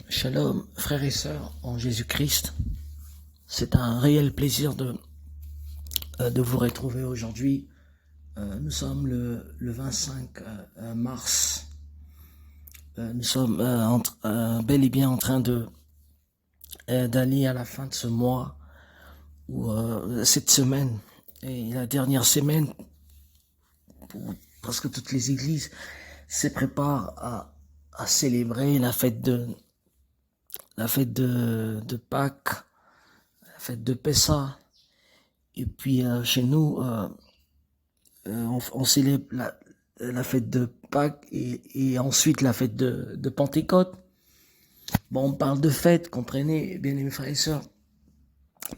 Shalom, frères et sœurs en Jésus-Christ. C'est un réel plaisir de vous retrouver aujourd'hui. Nous sommes le 25 mars. Nous sommes bel et bien en train d'aller à la fin de ce mois ou cette semaine et la dernière semaine parce que toutes les églises se préparent à célébrer la fête de Pâques, la fête de Pessah. Et puis chez nous, on célèbre la fête de Pâques et ensuite la fête de Pentecôte. Bon, on parle de fête, comprenez, bien aimés frères et sœurs.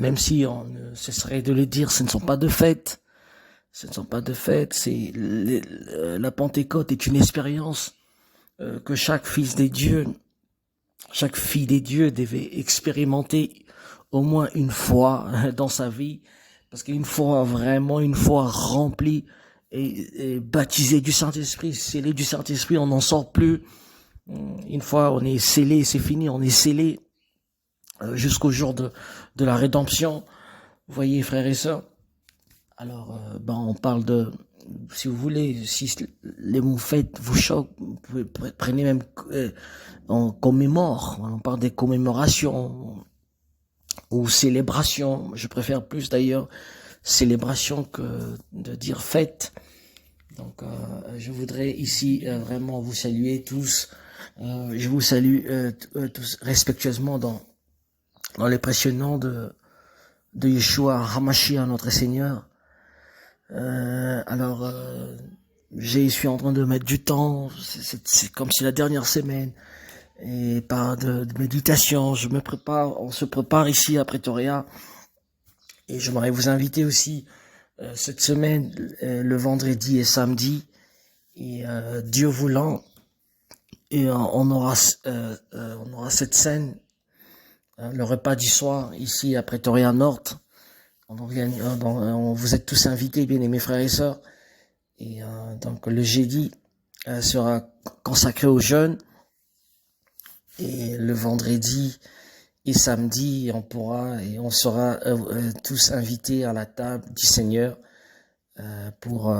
Même si on ne cesserait de le dire, ce ne sont pas de fêtes. Ce ne sont pas de fêtes. La Pentecôte est une expérience que chaque fils des dieux, chaque fille des dieux devait expérimenter au moins une fois dans sa vie. Parce qu'une fois, vraiment, une fois rempli et baptisé du Saint-Esprit, scellé du Saint-Esprit, on n'en sort plus. Une fois on est scellé, c'est fini, on est scellé jusqu'au jour de la rédemption. Vous voyez, frères et sœurs. Alors, on parle de, si vous voulez, si les mots fêtes vous choquent, vous pouvez prenez même, on commémore, on parle des commémorations ou célébrations. Je préfère plus d'ailleurs célébration que de dire fête. Donc, je voudrais ici vraiment vous saluer tous. Je vous salue tous respectueusement dans les précieux noms de Yeshua HaMashiach, notre Seigneur. Je suis en train de mettre du temps. C'est comme si la dernière semaine et par de méditation, on se prépare ici à Pretoria. Et j'aimerais vous inviter aussi cette semaine, le vendredi et samedi, et Dieu voulant, et on aura cette scène, le repas du soir ici à Pretoria Nord. Vous êtes tous invités, bien aimés frères et sœurs. Et donc le jeudi sera consacré aux jeunes, et le vendredi et samedi, on sera tous invités à la table du Seigneur pour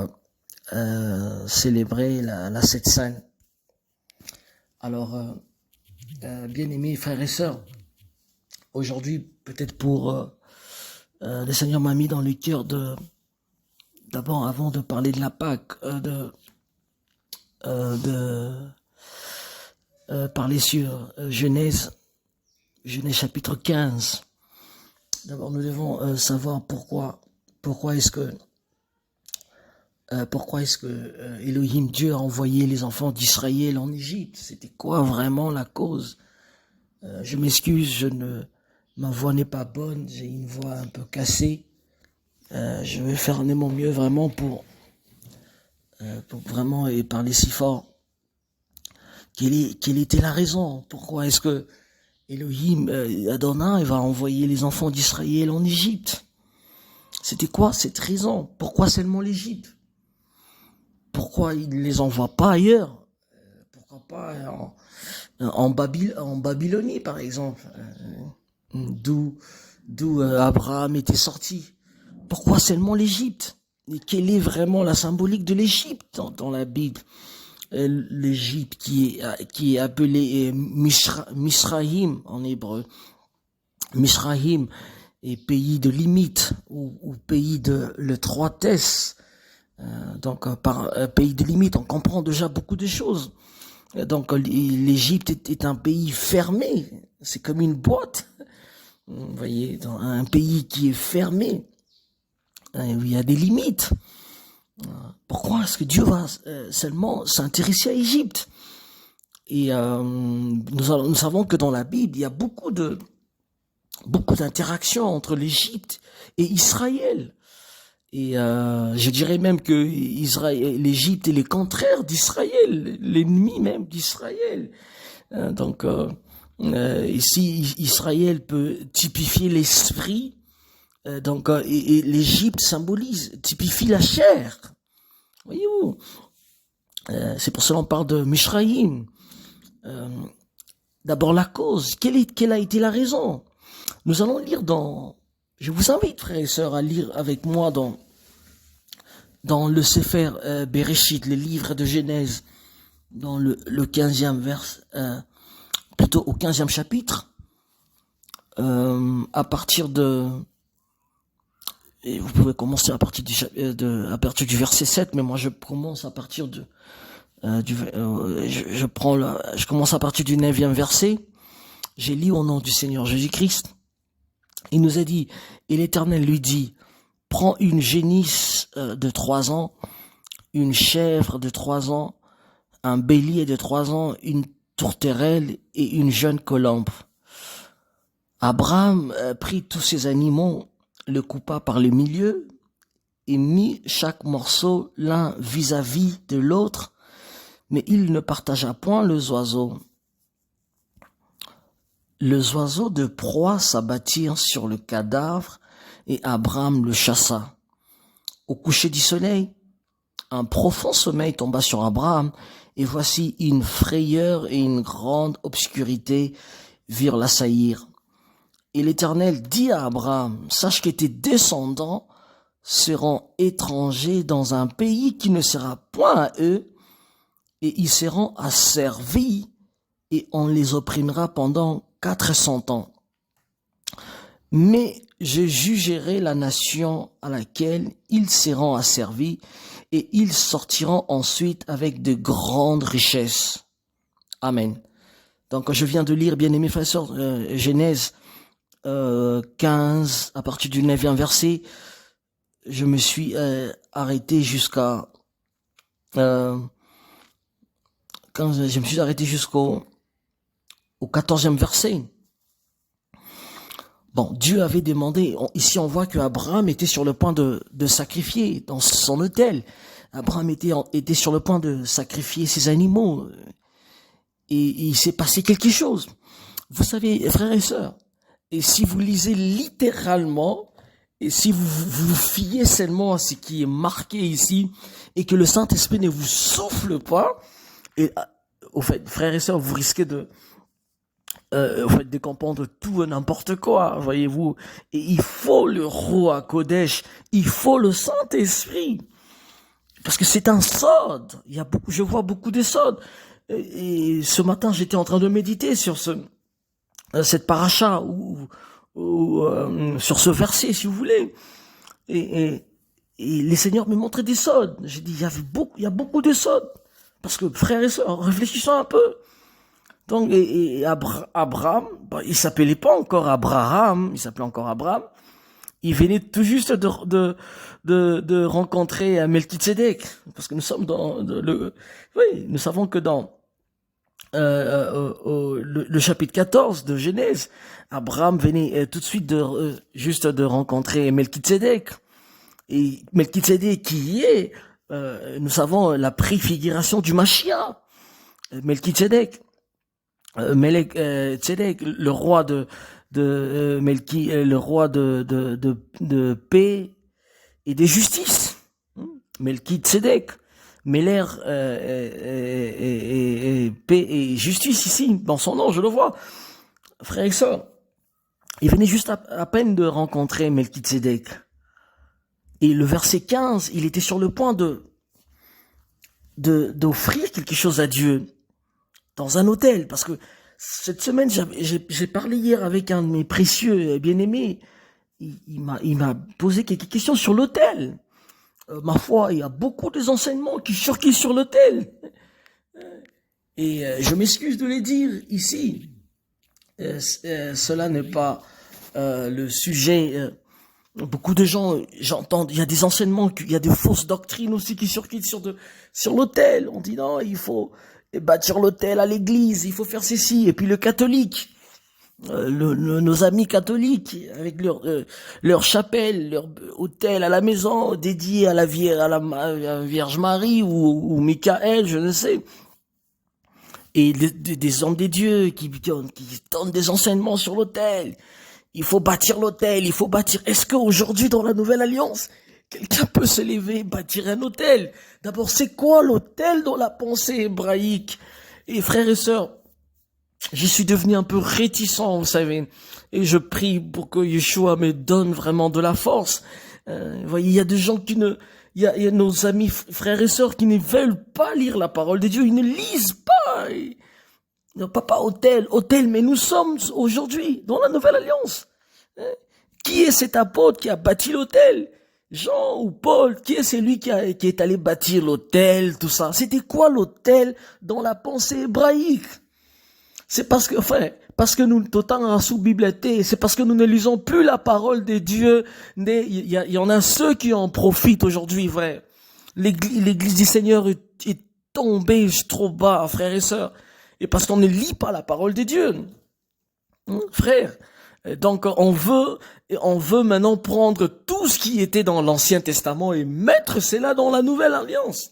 célébrer la Sainte Seine. Alors, bien-aimés frères et sœurs, aujourd'hui, peut-être le Seigneur m'a mis dans le cœur d'abord, avant de parler de la Pâque, parler sur Genèse chapitre 15. D'abord, nous devons savoir pourquoi est-ce que Elohim, Dieu, a envoyé les enfants d'Israël en Égypte. C'était quoi vraiment la cause? Je m'excuse, ma voix n'est pas bonne, j'ai une voix un peu cassée. Je vais faire de mon mieux vraiment pour vraiment parler si fort. Quelle était la raison? Pourquoi est-ce que Elohim, Adonai, va envoyer les enfants d'Israël en Égypte? C'était quoi cette raison? Pourquoi seulement l'Égypte? Pourquoi il ne les envoie pas ailleurs? Pourquoi pas en Babylonie, par exemple, d'où Abraham était sorti? Pourquoi seulement l'Égypte? Et quelle est vraiment la symbolique de l'Égypte dans la Bible? L'Égypte qui est appelée Misraïm en hébreu. Misraïm est pays de limite ou pays de l'étroitesse. Donc par pays de limite, on comprend déjà beaucoup de choses. Donc l'Égypte est un pays fermé, c'est comme une boîte. Vous voyez, dans un pays qui est fermé, où il y a des limites. Pourquoi est-ce que Dieu va seulement s'intéresser à l'Égypte? Et nous savons que dans la Bible, il y a beaucoup d'interactions entre l'Égypte et Israël. Et je dirais même que l'Égypte est le contraire d'Israël, l'ennemi même d'Israël. Donc ici, Israël peut typifier l'esprit. Et l'Égypte typifie la chair. Voyez-vous, c'est pour cela qu'on parle de Mishraïm. D'abord la cause. Quelle a été la raison? Nous allons lire je vous invite, frères et sœurs, à lire avec moi dans le Sefer Bereshit, le livre de Genèse, dans le 15e plutôt au 15e chapitre, à partir et vous pouvez commencer à partir du verset 7, mais moi je commence à partir je commence à partir du 9e verset. J'ai lu au nom du Seigneur Jésus-Christ. Il nous a dit, et l'Éternel lui dit, prends une génisse de 3 ans, une chèvre de 3 ans, un bélier de 3 ans, une tourterelle et une jeune colombe. Abraham prit tous ces animaux, le coupa par le milieu et mit chaque morceau l'un vis-à-vis de l'autre, mais il ne partagea point les oiseaux. Les oiseaux de proie s'abattirent sur le cadavre et Abraham le chassa. Au coucher du soleil, un profond sommeil tomba sur Abraham et voici une frayeur et une grande obscurité virent l'assaillir. Et l'Éternel dit à Abraham, sache que tes descendants seront étrangers dans un pays qui ne sera point à eux et ils seront asservis et on les opprimera pendant 400 ans. Mais je jugerai la nation à laquelle ils seront asservis et ils sortiront ensuite avec de grandes richesses. Amen. Donc je viens de lire, bien-aimés frères et sœurs, Genèse 15, à partir du 9e verset. Je me suis arrêté jusqu'à... je me suis arrêté jusqu'au 14e verset. Bon, Dieu avait demandé, ici on voit que Abraham était sur le point de sacrifier dans son autel. Abraham était sur le point de sacrifier ses animaux. Et il s'est passé quelque chose. Vous savez, frères et sœurs, et si vous lisez littéralement, et si vous vous fiez seulement à ce qui est marqué ici, et que le Saint-Esprit ne vous souffle pas, et au fait, frères et sœurs, vous risquez de comprendre tout et n'importe quoi, voyez-vous. Et il faut le Roi Kodesh, il faut le Saint-Esprit. Parce que c'est un sod. Je vois beaucoup de sods. Et ce matin, j'étais en train de méditer sur cette paracha ou sur ce verset, si vous voulez. Et les seigneurs me montraient des sods. J'ai dit, il y a beaucoup de sods. Parce que, frères et sœurs, réfléchissons un peu. Donc, Abraham, il s'appelait pas encore Abraham, il s'appelait encore Abraham. Il venait tout juste de rencontrer Melchizedek. Parce que nous sommes nous savons que dans le chapitre 14 de Genèse, Abraham venait tout de suite juste de rencontrer Melchizedek. Et Melchizedek qui est, nous savons, la préfiguration du Mashiach. Melchizedek. Tzedek, le roi le roi de paix et de justice. Melchizedek, Meler paix et justice ici, dans son nom, je le vois. Frère et sœurs, il venait juste à peine de rencontrer Melchizedek. Et le verset 15, il était sur le point d'offrir quelque chose à Dieu. Dans un hôtel, parce que cette semaine, j'ai parlé hier avec un de mes précieux bien-aimés. Il m'a posé quelques questions sur l'autel. Ma foi, il y a beaucoup des enseignements qui surquillent sur l'autel. Et je m'excuse de les dire ici. Cela n'est pas le sujet. Beaucoup de gens, j'entends, il y a des enseignements, il y a des fausses doctrines aussi qui surquillent sur l'autel. On dit non, il faut bâtir l'autel à l'église, il faut faire ceci. Et puis le catholique, nos amis catholiques, avec leur chapelle, leur autel à la maison, dédié à la Vierge Marie ou Michael, je ne sais. Et des hommes des dieux qui donnent des enseignements sur l'autel. Il faut bâtir l'autel, il faut bâtir. Est-ce qu'aujourd'hui, dans la Nouvelle Alliance, quelqu'un peut se lever, bâtir un autel? D'abord, c'est quoi l'autel dans la pensée hébraïque? Et frères et sœurs, je suis devenu un peu réticent, vous savez, et je prie pour que Yeshua me donne vraiment de la force. Vous voyez, il y a des gens il y a nos amis, frères et sœurs qui ne veulent pas lire la parole de Dieu, ils ne lisent pas. Non, papa, hôtel, mais nous sommes aujourd'hui dans la nouvelle alliance. Qui est cet apôtre qui a bâti l'autel? Jean ou Paul? Qui est celui qui est allé bâtir l'autel, tout ça? C'était quoi l'autel dans la pensée hébraïque? C'est parce que nous, autant en sous-bibliothèque, c'est parce que nous ne lisons plus la parole de Dieu. Il y en a ceux qui en profitent aujourd'hui, vrai. L'église du Seigneur est tombée trop bas, frères et sœurs. Et parce qu'on ne lit pas la parole de Dieu. Frère. Donc, on veut maintenant prendre tout ce qui était dans l'Ancien Testament et mettre cela dans la Nouvelle Alliance.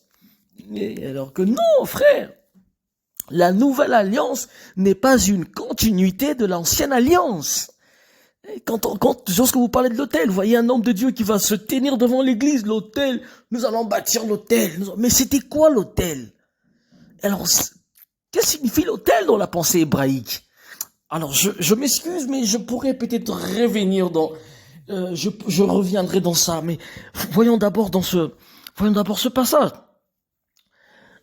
Et alors que non, frère. La Nouvelle Alliance n'est pas une continuité de l'Ancienne Alliance. Lorsque vous parlez de l'autel, vous voyez un homme de Dieu qui va se tenir devant l'église, l'autel, nous allons bâtir l'autel. Mais c'était quoi l'autel? Alors, qu'est-ce que signifie l'autel dans la pensée hébraïque? Alors, je m'excuse, mais je pourrais peut-être revenir je reviendrai dans ça, mais voyons d'abord ce passage.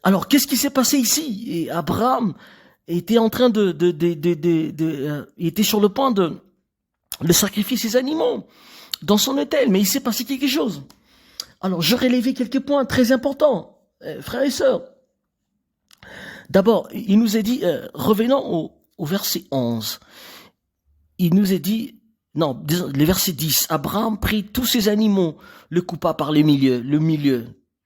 Alors, qu'est-ce qui s'est passé ici? Et Abraham était en train il était sur le point de sacrifier ses animaux dans son autel, mais il s'est passé quelque chose. Alors, je relève quelques points très importants, frères et sœurs. D'abord, il nous est dit, revenons au verset 11. Il nous est dit, non, le verset 10, Abraham prit tous ses animaux, le coupa par le milieu.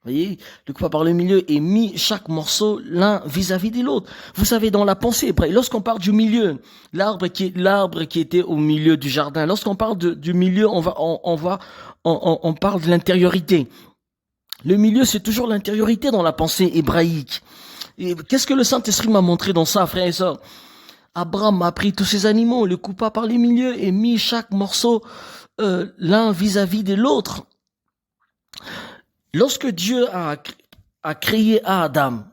Vous voyez, le coupa par le milieu et mit chaque morceau l'un vis-à-vis de l'autre. Vous savez, dans la pensée, lorsqu'on parle du milieu, l'arbre qui était au milieu du jardin, lorsqu'on parle du milieu, on parle de l'intériorité. Le milieu, c'est toujours l'intériorité dans la pensée hébraïque. Et qu'est-ce que le Saint-Esprit m'a montré dans ça, frères et sœurs? Abraham a pris tous ses animaux, le coupa par les milieux et mis chaque morceau l'un vis-à-vis de l'autre. Lorsque Dieu a créé Adam,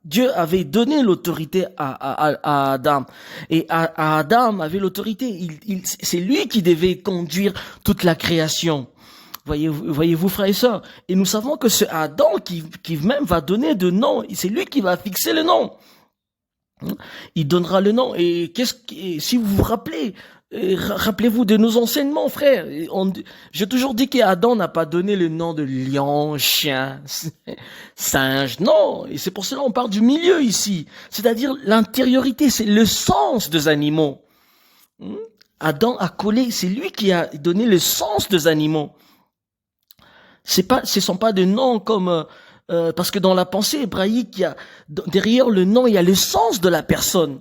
Dieu avait donné l'autorité à Adam. Et à Adam avait l'autorité. C'est lui qui devait conduire toute la création. Voyez-vous, frères et sœurs. Et nous savons que c'est Adam qui même va donner de nom. C'est lui qui va fixer le nom. Il donnera le nom. Et si vous vous rappelez, rappelez-vous de nos enseignements, frères. J'ai toujours dit qu'Adam n'a pas donné le nom de lion, chien, singe. Non. Et c'est pour cela qu'on parle du milieu ici. C'est-à-dire l'intériorité, c'est le sens des animaux. Adam a collé, c'est lui qui a donné le sens des animaux. Ce sont pas des noms comme, parce que dans la pensée hébraïque, derrière le nom, il y a le sens de la personne.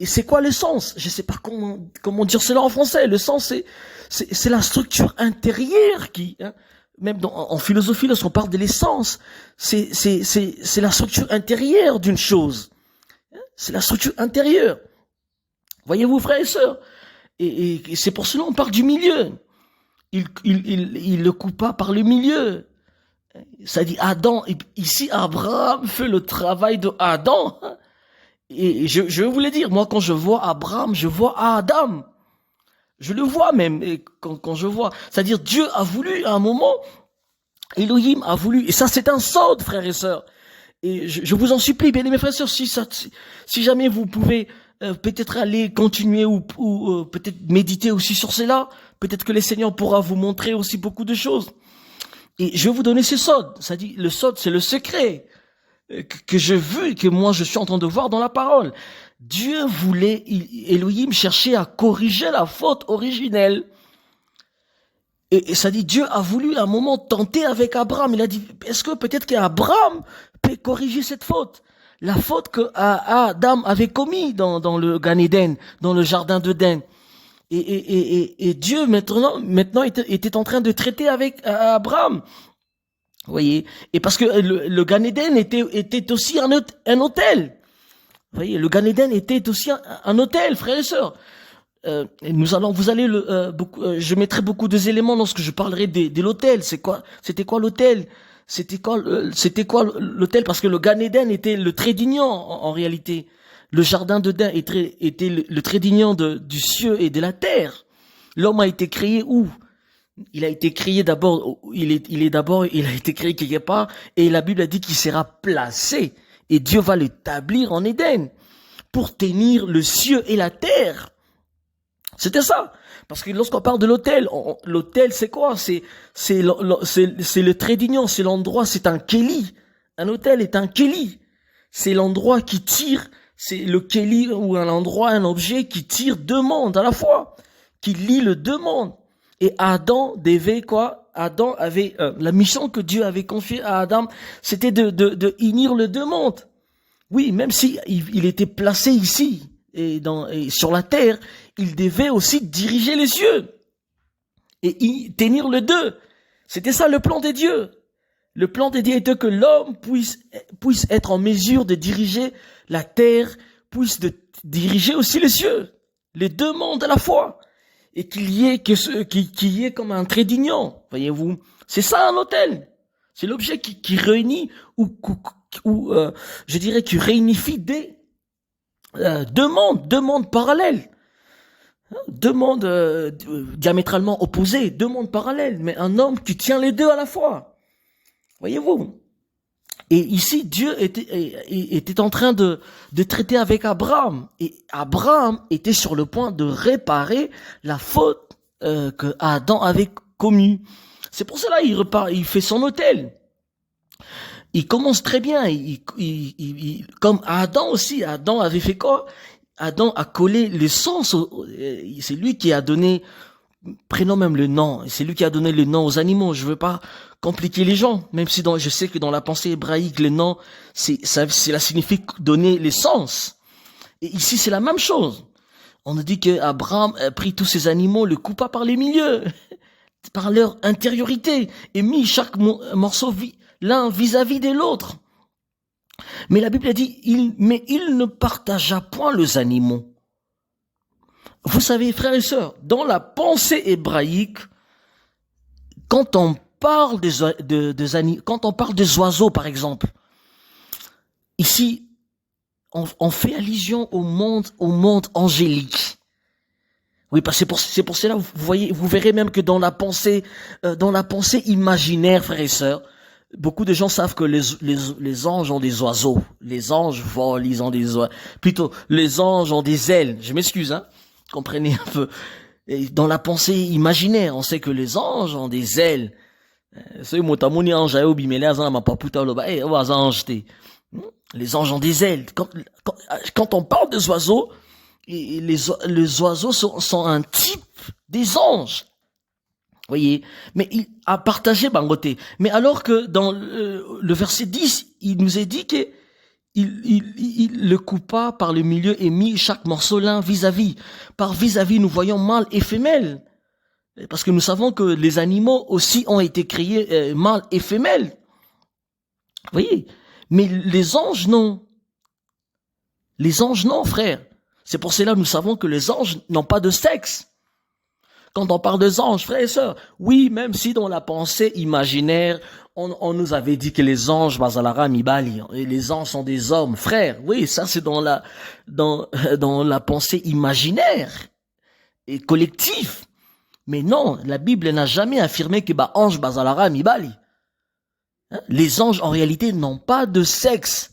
Et c'est quoi le sens? Je sais pas comment dire cela en français. Le sens, c'est la structure intérieure même en philosophie, lorsqu'on parle de l'essence, c'est la structure intérieure d'une chose. C'est la structure intérieure. Voyez-vous, frères et sœurs? Et c'est pour cela qu'on parle du milieu. Il le coupa par le milieu. Ça dit Adam. Ici, Abraham fait le travail de Adam. Et je vais vous le dire, moi, quand je vois Abraham, je vois Adam. Je le vois même, et quand je vois. C'est-à-dire, Dieu a voulu, à un moment, Elohim a voulu, et ça, c'est un sod, frères et sœurs. Et je vous en supplie, bien aimés frères et sœurs, si jamais vous pouvez peut-être aller continuer ou peut-être méditer aussi sur cela, peut-être que le Seigneur pourra vous montrer aussi beaucoup de choses. Et je vais vous donner ce sod. Ça dit, le sod, c'est le secret que je veux et que moi je suis en train de voir dans la parole. Dieu voulait, Elohim cherchait à corriger la faute originelle. Et ça dit, Dieu a voulu à un moment tenter avec Abraham. Il a dit, est-ce que peut-être qu'Abraham peut corriger cette faute? La faute que Adam avait commis dans le Gan Eden, dans le jardin d'Éden. Et Dieu maintenant était en train de traiter avec Abraham. Vous voyez? Et parce que le Gan Eden était aussi un hôtel. Vous voyez? Le Gan Eden était aussi un hôtel, frères et sœurs. Je mettrai beaucoup d'éléments lorsque je parlerai de l'hôtel. C'était quoi l'hôtel? C'était quoi l'autel? Parce que le Gan Eden était le trait d'union en réalité. Le jardin d'Eden était le trait d'union du ciel et de la terre. L'homme a été créé où? Il a été créé d'abord, il a été créé quelque part, et la Bible a dit qu'il sera placé, et Dieu va l'établir en Éden, pour tenir le ciel et la terre. C'était ça. Parce que lorsqu'on parle de l'autel, l'autel c'est quoi? C'est le trait d'union, c'est l'endroit, c'est un kéli. Un autel est un kéli. C'est l'endroit qui tire, c'est le kéli ou un endroit, un objet qui tire deux mondes à la fois, qui lie le deux mondes. Et Adam devait quoi? Adam avait la mission que Dieu avait confiée à Adam, c'était de unir le deux mondes. Oui, même si il était placé ici et sur la terre, il devait aussi diriger les cieux et tenir le deux. C'était ça le plan de Dieu. Le plan de Dieu était que l'homme puisse être en mesure de diriger la terre, puisse diriger aussi les cieux, les deux mondes à la fois. Et qu'il y ait comme un trait d'union, voyez-vous. C'est ça un autel. C'est l'objet qui réunit ou je dirais qui réunifie deux mondes parallèles, deux mondes diamétralement opposés, deux mondes parallèles, mais un homme qui tient les deux à la fois, voyez-vous. Et ici, Dieu était en train de traiter avec Abraham. Et Abraham était sur le point de réparer la faute que Adam avait commise. C'est pour cela il fait son autel. Il commence très bien. Comme Adam aussi, Adam avait fait quoi? Adam a collé le sens. C'est lui qui a donné, prénom même le nom. C'est lui qui a donné le nom aux animaux. Je veux pas compliquer les gens, même si je sais que dans la pensée hébraïque, le nom, cela signifie donner les sens. Et ici, c'est la même chose. On nous dit que Abraham a pris tous ces animaux, le coupa par les milieux, par leur intériorité, et mis chaque morceau l'un vis-à-vis de l'autre. Mais la Bible a dit, il ne partagea point les animaux. Vous savez, frères et sœurs, dans la pensée hébraïque, quand on parle quand on parle des oiseaux, par exemple, ici, on fait allusion au monde angélique. Oui, parce que c'est pour cela, vous verrez même que dans la pensée imaginaire, frères et sœurs, beaucoup de gens savent que les anges ont des oiseaux. Les anges volent, ils ont des oiseaux. Plutôt, les anges ont des ailes. Je m'excuse, hein. Comprenez un peu. Et dans la pensée imaginaire, on sait que les anges ont des ailes. Les anges ont des ailes. Quand on parle des oiseaux, les oiseaux sont un type des anges. Voyez, mais il a partagé Bangoté. Mais alors que dans le verset 10, il nous est dit que il le coupa par le milieu et mit chaque morceau l'un vis-à-vis. Par vis-à-vis, nous voyons mâle et femelle. Parce que nous savons que les animaux aussi ont été créés mâles et femelles. Vous voyez? Mais les anges, non. Les anges, non, frère. C'est pour cela que nous savons que les anges n'ont pas de sexe. Quand on parle des anges, frères et sœurs, oui, même si dans la pensée imaginaire, on nous avait dit que les anges, Bazalara Mibali, et les anges sont des hommes, frères. Oui, ça c'est dans la pensée imaginaire et collective. Mais non, la Bible n'a jamais affirmé que ange Bazalara Mibali. Les anges, en réalité, n'ont pas de sexe.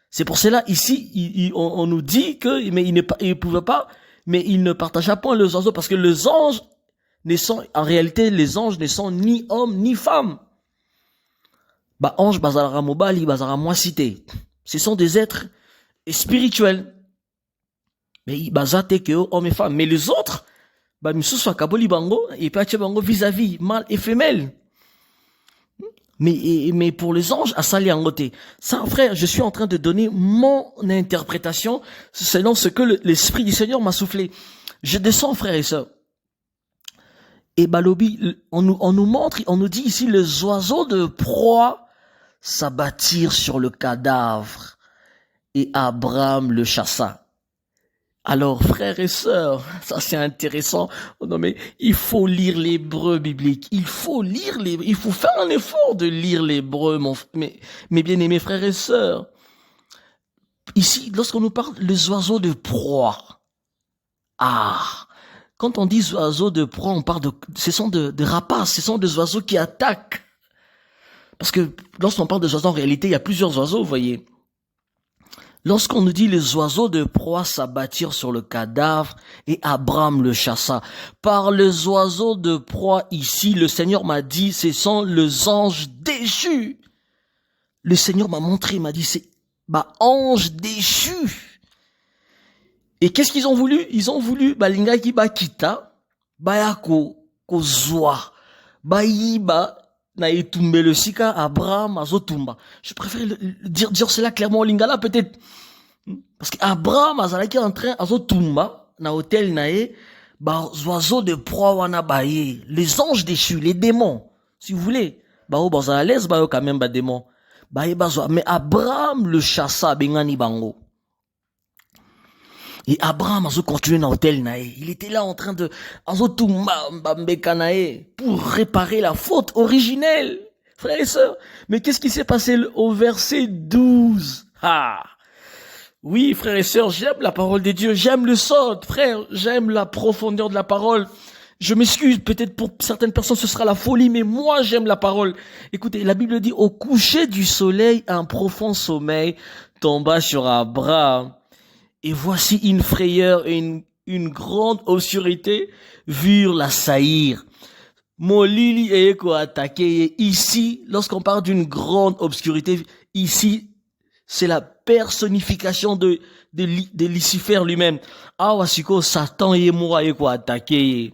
C'est pour cela, ici, on nous dit que, mais il pouvait pas, mais il ne partagea point les oiseaux, parce que les anges en réalité, les anges ne sont ni hommes, ni femmes. Ange, Bazalara Mobali, Bazara Moissité. Ce sont des êtres spirituels. Mais bazate que hommes et femmes. Mais les autres, soit kaboli bango, et puis bango vis-à-vis, mâle et femelle. Mais pour les anges, à sali en côté. Ça, frère, je suis en train de donner mon interprétation selon ce que l'Esprit du Seigneur m'a soufflé. Je descends, frères et sœurs. Et Balobi, on nous montre, on nous dit ici, les oiseaux de proie s'abattirent sur le cadavre. Et Abraham le chassa. Alors, frères et sœurs, ça c'est intéressant. Oh non, mais il faut lire l'hébreu biblique. Il faut faire un effort de lire l'hébreu, mes bien-aimés frères et sœurs. Ici, lorsqu'on nous parle des oiseaux de proie. Ah! Quand on dit oiseaux de proie, on parle ce sont de rapaces, ce sont des oiseaux qui attaquent. Parce que lorsqu'on parle des oiseaux, en réalité, il y a plusieurs oiseaux, vous voyez. Lorsqu'on nous dit les oiseaux de proie s'abattirent sur le cadavre et Abraham le chassa. Par les oiseaux de proie ici, le Seigneur m'a dit, ce sont les anges déchus. Le Seigneur m'a montré, il m'a dit, c'est anges déchus. Et qu'est-ce qu'ils ont voulu? Ils ont voulu lingaki kita, yako kozwa, yiba na etumbe le sika Abraham azotumba. Je préfère dire cela clairement au lingala peut-être. Parce que Abraham azalaki en train azotumba na hôtel nae oiseaux de proie wana baye, les anges déchus, les démons, si vous voulez. Bao bazala l'aise bayo quand même démons. Baye bazwa, mais Abraham le chassa bengani bango. Et Abraham a continué dans l'hôtel nae. Il était là en train de pour réparer la faute originelle. Frères et sœurs, mais qu'est-ce qui s'est passé au verset 12? Ah! Oui, frères et sœurs, j'aime la parole de Dieu, j'aime le sort, frère, j'aime la profondeur de la parole. Je m'excuse, peut-être pour certaines personnes ce sera la folie, mais moi j'aime la parole. Écoutez, la Bible dit, au coucher du soleil, un profond sommeil tomba sur Abraham. Et voici une frayeur et une grande obscurité virent la saillir. Molili et quoi attaqué. Ici, lorsqu'on parle d'une grande obscurité, ici, c'est la personnification de Lucifer lui-même. Ah, wasiko, Satan et moi et quoi attaqué.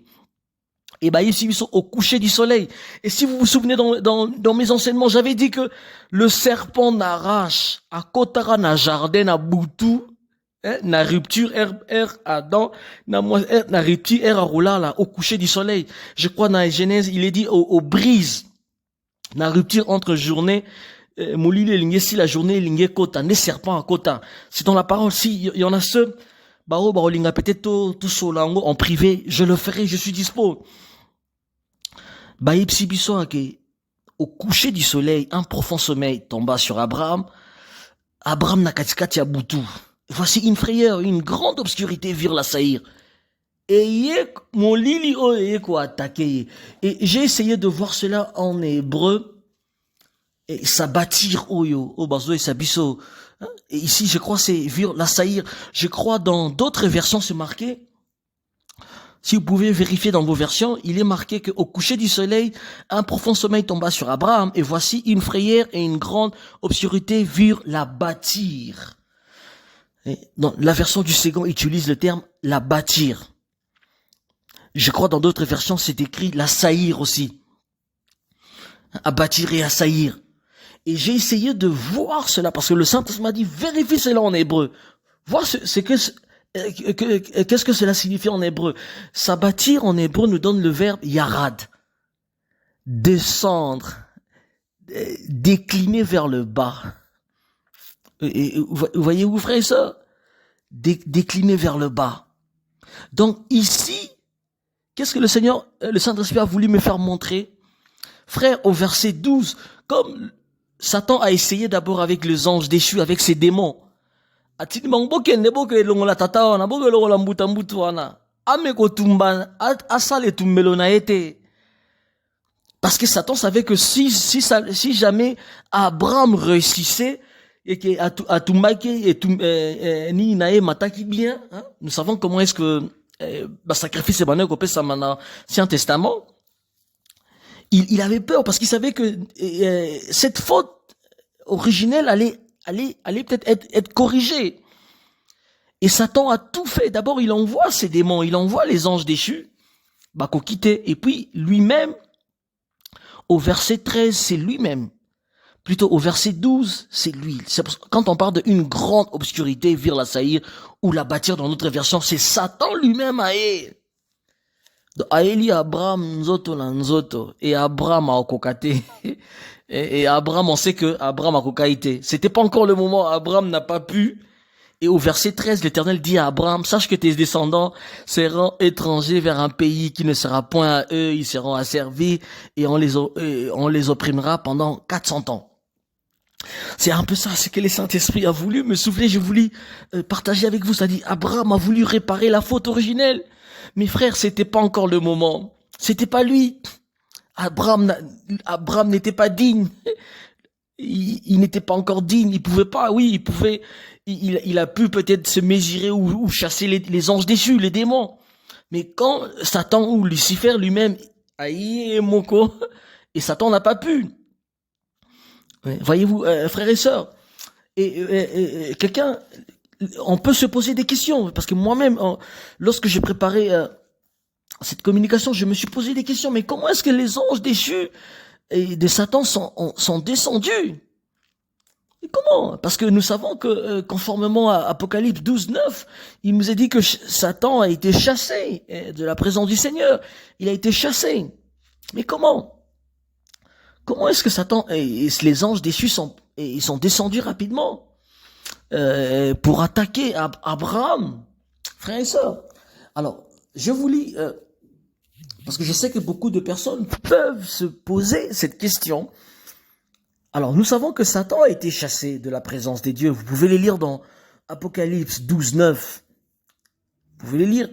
Et ici, ils sont au coucher du soleil. Et si vous vous souvenez dans mes enseignements, j'avais dit que le serpent n'arrache à Kotara, na jardin, à Boutou, na rupture Adam na rupture là au coucher du soleil. Je crois dans la Genèse, il est dit aux brises na rupture entre journée molile lingue si la journée lingue kota ne serpent à kota. C'est dans la parole. Si il y en a ceux linga peut-être tout solango en privé, je le ferai, je suis dispo. Ipsi biso au coucher du soleil, un profond sommeil tomba sur Abraham. Abraham na katikati ya butu. Voici une frayeur, une grande obscurité virent la saillir. Et mon lili quoi attaqué. Et j'ai essayé de voir cela en hébreu. Et s'abattir oyo, bazo et sabiso. Et ici, je crois c'est virent la saillir. Je crois dans d'autres versions c'est marqué. Si vous pouvez vérifier dans vos versions, il est marqué qu'au coucher du soleil, un profond sommeil tomba sur Abraham. Et voici une frayeur et une grande obscurité virent la bâtir. Dans la version du second utilise le terme la bâtir. Je crois dans d'autres versions c'est écrit la saillir aussi. À bâtir et à saillir. Et j'ai essayé de voir cela parce que le Saint-Esprit m'a dit vérifie cela en hébreu. Vois qu'est-ce que cela signifie en hébreu. S'abattir en hébreu nous donne le verbe yarad. Descendre. Décliner vers le bas. Et vous voyez-vous, frère et sœur, décliner vers le bas. Donc ici, qu'est-ce que le Saint-Esprit a voulu me faire montrer? Frère, au verset 12, comme Satan a essayé d'abord avec les anges déchus, avec ses démons. Parce que Satan savait que si jamais Abraham réussissait, et que ni nae mataki bien, hein? Nous savons comment est-ce que sacrifice est qu'on peut ça dans l'Ancien Testament. Il avait peur parce qu'il savait que cette faute originelle allait peut-être être corrigée. Et Satan a tout fait. D'abord, il envoie ses démons, il envoie les anges déchus, qu'on quitter. Et puis lui-même, au verset 13, c'est lui-même. Plutôt au verset 12, c'est lui. Quand on parle d'une grande obscurité, vir la saillir, ou la bâtir dans notre version, c'est Satan lui-même aé. Aéli Abraham nzoto na nzoto. Et Abraham a okokate. Et Abraham, on sait que Abraham a kokaité. C'était pas encore le moment, Abraham n'a pas pu. Et au verset 13, l'Éternel dit à Abraham, sache que tes descendants seront étrangers vers un pays qui ne sera point à eux, ils seront asservis et on les opprimera pendant 400 ans. C'est un peu ça, c'est que le Saint-Esprit a voulu me souffler, je voulais partager avec vous, ça dit, Abraham a voulu réparer la faute originelle. Mes frères, c'était pas encore le moment. C'était pas lui. Abraham n'était pas digne. Il n'était pas encore digne. Il pouvait pas, oui, il pouvait, il a pu peut-être se mesurer ou chasser les anges déchus, les démons. Mais quand Satan ou Lucifer lui-même, aïe, moko, et Satan n'a pas pu. Voyez-vous, frères et sœurs, et quelqu'un, on peut se poser des questions, parce que moi-même, lorsque j'ai préparé cette communication, je me suis posé des questions, mais comment est-ce que les anges déchus et de Satan sont descendus? Et comment? Parce que nous savons que, conformément à Apocalypse 12:9, il nous est dit que Satan a été chassé de la présence du Seigneur. Il a été chassé. Mais comment? Comment est-ce que Satan et les anges déchus sont descendus rapidement pour attaquer Abraham, frères et sœurs? Alors, je vous lis, parce que je sais que beaucoup de personnes peuvent se poser cette question. Alors, nous savons que Satan a été chassé de la présence des dieux. Vous pouvez les lire dans Apocalypse 12:9. Vous pouvez les lire.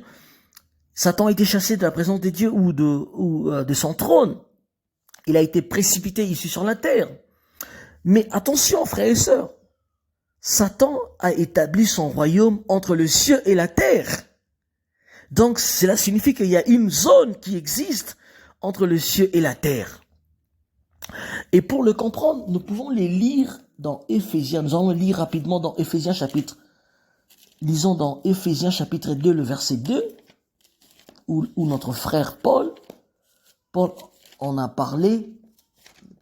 Satan a été chassé de la présence des dieux ou de son trône. Il a été précipité ici sur la terre. Mais attention, frères et sœurs, Satan a établi son royaume entre le ciel et la terre. Donc, cela signifie qu'il y a une zone qui existe entre le ciel et la terre. Et pour le comprendre, nous pouvons les lire dans Éphésiens. Nous allons lire rapidement dans Éphésiens chapitre. Lisons dans Éphésiens chapitre 2, le verset 2, où notre frère Paul en a parlé.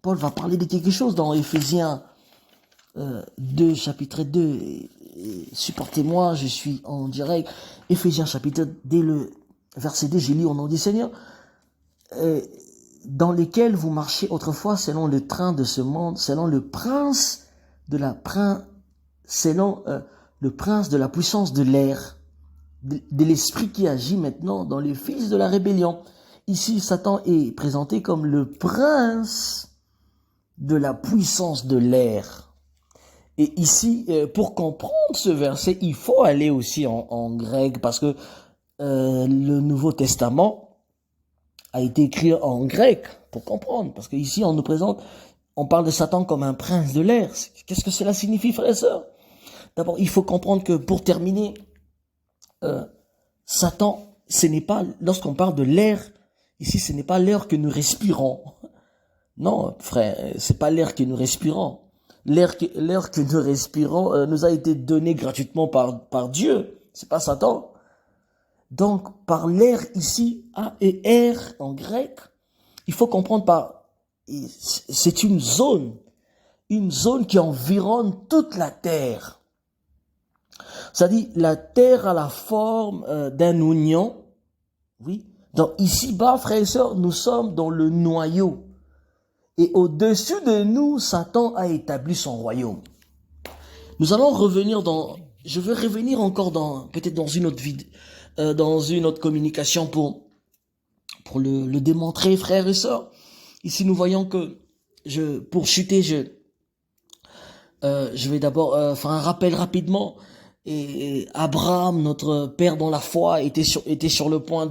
Paul va parler de quelque chose dans Éphésiens 2, chapitre 2. Supportez-moi, je suis en direct. Éphésiens chapitre 2, dès le verset 2, j'ai lu au nom du Seigneur. Dans lesquels vous marchez autrefois selon le train de ce monde, selon le prince de la puissance de l'air, de l'esprit qui agit maintenant dans les fils de la rébellion. Ici, Satan est présenté comme le prince de la puissance de l'air. Et ici, pour comprendre ce verset, il faut aller aussi en grec, parce que le Nouveau Testament a été écrit en grec, pour comprendre. Parce qu'ici, on parle de Satan comme un prince de l'air. Qu'est-ce que cela signifie, frères et sœurs? D'abord, il faut comprendre que, pour terminer, Satan, ce n'est pas, lorsqu'on parle de l'air, ici, ce n'est pas l'air que nous respirons. Non, frère, c'est pas l'air que nous respirons. L'air que nous respirons nous a été donné gratuitement par Dieu. C'est pas Satan. Donc, par l'air ici, A et R en grec, il faut comprendre c'est une zone qui environne toute la terre. C'est-à-dire, la terre a la forme d'un oignon. Oui. Donc, ici-bas, frères et sœurs, nous sommes dans le noyau. Et au-dessus de nous, Satan a établi son royaume. Nous allons revenir je veux revenir encore peut-être dans une autre vidéo, dans une autre communication pour le démontrer, frères et sœurs. Ici, nous voyons que pour chuter, je vais d'abord faire un rappel rapidement. Et Abraham, notre père dans la foi, était sur le point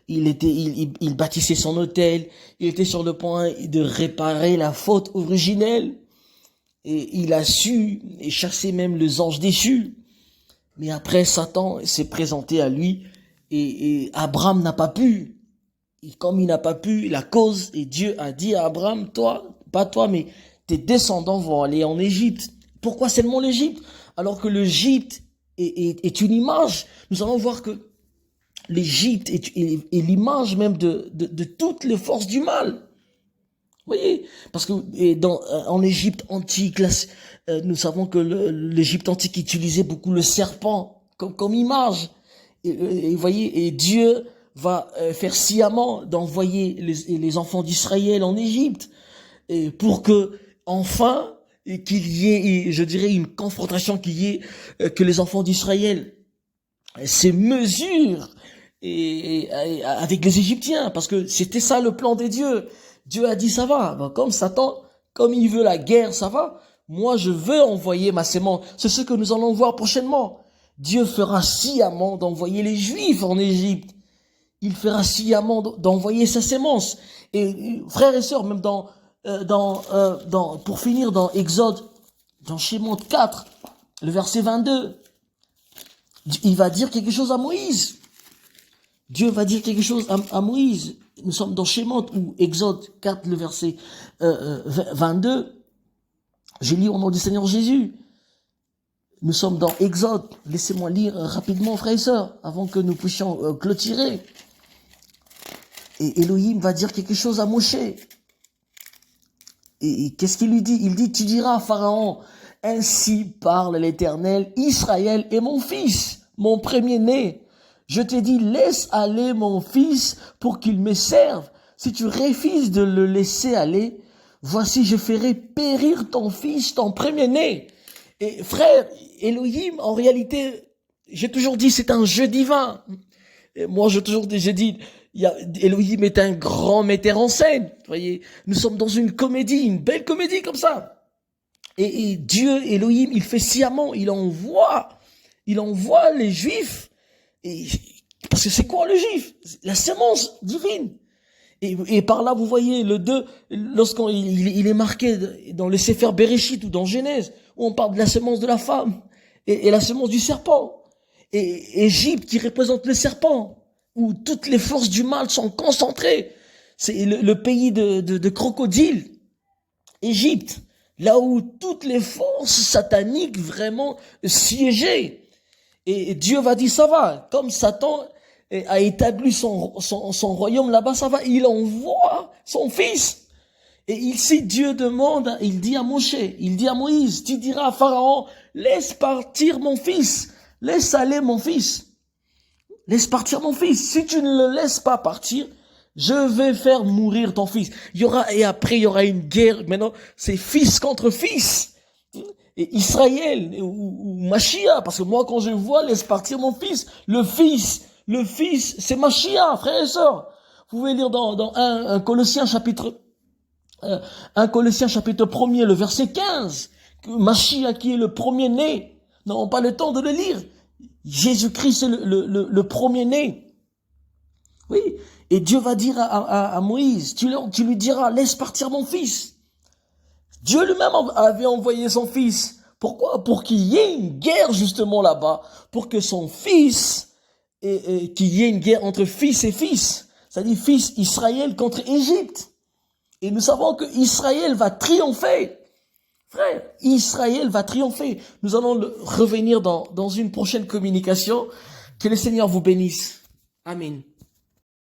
il bâtissait son autel. Il était sur le point de réparer la faute originelle. Et il a su et chassé même les anges déchus. Mais après, Satan s'est présenté à lui et Abraham n'a pas pu. Et comme il n'a pas pu, la cause, et Dieu a dit à Abraham, pas toi, mais tes descendants vont aller en Égypte. Pourquoi seulement l'Égypte? Alors que l'Égypte est une image. Nous allons voir que l'Égypte est l'image même de toutes les forces du mal. Vous voyez, parce que en Égypte antique, nous savons que l'Égypte antique utilisait beaucoup le serpent comme image. Et vous voyez, et Dieu va faire sciemment d'envoyer les enfants d'Israël en Égypte, et pour que enfin qu'il y ait, je dirais, une confrontation qu'il y ait, que les enfants d'Israël se mesurent et avec les Égyptiens, parce que c'était ça le plan des dieux. Dieu a dit ça va, ben, comme Satan, comme il veut la guerre, ça va. Moi, je veux envoyer ma sémence. C'est ce que nous allons voir prochainement. Dieu fera sciemment d'envoyer les Juifs en Égypte. Il fera sciemment d'envoyer sa sémence. Et frères et sœurs, même pour finir dans Exode, dans Shemot 4, le verset 22, il va dire quelque chose à Moïse. Dieu va dire quelque chose à Moïse. Nous sommes dans Shemot ou Exode 4, le verset 22. Je lis au nom du Seigneur Jésus. Nous sommes dans Exode. Laissez-moi lire rapidement, frères et sœurs, avant que nous puissions clôturer. Et Elohim va dire quelque chose à Moshe. Et qu'est-ce qu'il lui dit? Il dit, tu diras à Pharaon, ainsi parle l'Éternel, Israël est mon fils, mon premier-né. Je t'ai dit, laisse aller mon fils pour qu'il me serve. Si tu refuses de le laisser aller, voici, je ferai périr ton fils, ton premier-né. Et frère, Elohim, en réalité, j'ai toujours dit, c'est un jeu divin. Et moi, j'ai dit, Elohim est un grand metteur en scène. Vous voyez, nous sommes dans une comédie, une belle comédie comme ça. Et Dieu, Elohim, il fait sciemment, il envoie les Juifs. Parce que c'est quoi le Juif? La sémence divine. Et par là, vous voyez, lorsqu'il est marqué dans le Sefer Bereshit ou dans Genèse, où on parle de la semence de la femme et la semence du serpent. Et Égypte qui représente le serpent, où toutes les forces du mal sont concentrées. C'est le pays de crocodiles, Égypte, là où toutes les forces sataniques vraiment siégeaient. Et Dieu va dire, ça va, comme Satan a établi son royaume là-bas, ça va, il envoie son fils. Et ici, Dieu demande, il dit à Moshe, il dit à Moïse, tu diras à Pharaon, laisse partir mon fils, laisse aller mon fils, laisse partir mon fils. Si tu ne le laisses pas partir, je vais faire mourir ton fils. Après, il y aura une guerre. Maintenant, c'est fils contre fils. Et Israël, ou Machia, parce que moi, quand je vois, laisse partir mon fils, le fils, c'est Machia, frères et sœurs. Vous pouvez lire dans un Colossiens chapitre 1er, le verset 15, que Machia qui est le premier-né, n'auront pas le temps de le lire. Jésus-Christ est le premier-né. Oui. Et Dieu va dire à Moïse, tu lui diras, laisse partir mon fils. Dieu lui-même avait envoyé son fils. Pourquoi? Pour qu'il y ait une guerre justement là-bas. Pour que son fils, qu'il y ait une guerre entre fils et fils. C'est-à-dire fils Israël contre Égypte. Et nous savons que Israël va triompher. Frère, Israël va triompher. Nous allons revenir dans une prochaine communication. Que le Seigneur vous bénisse. Amen.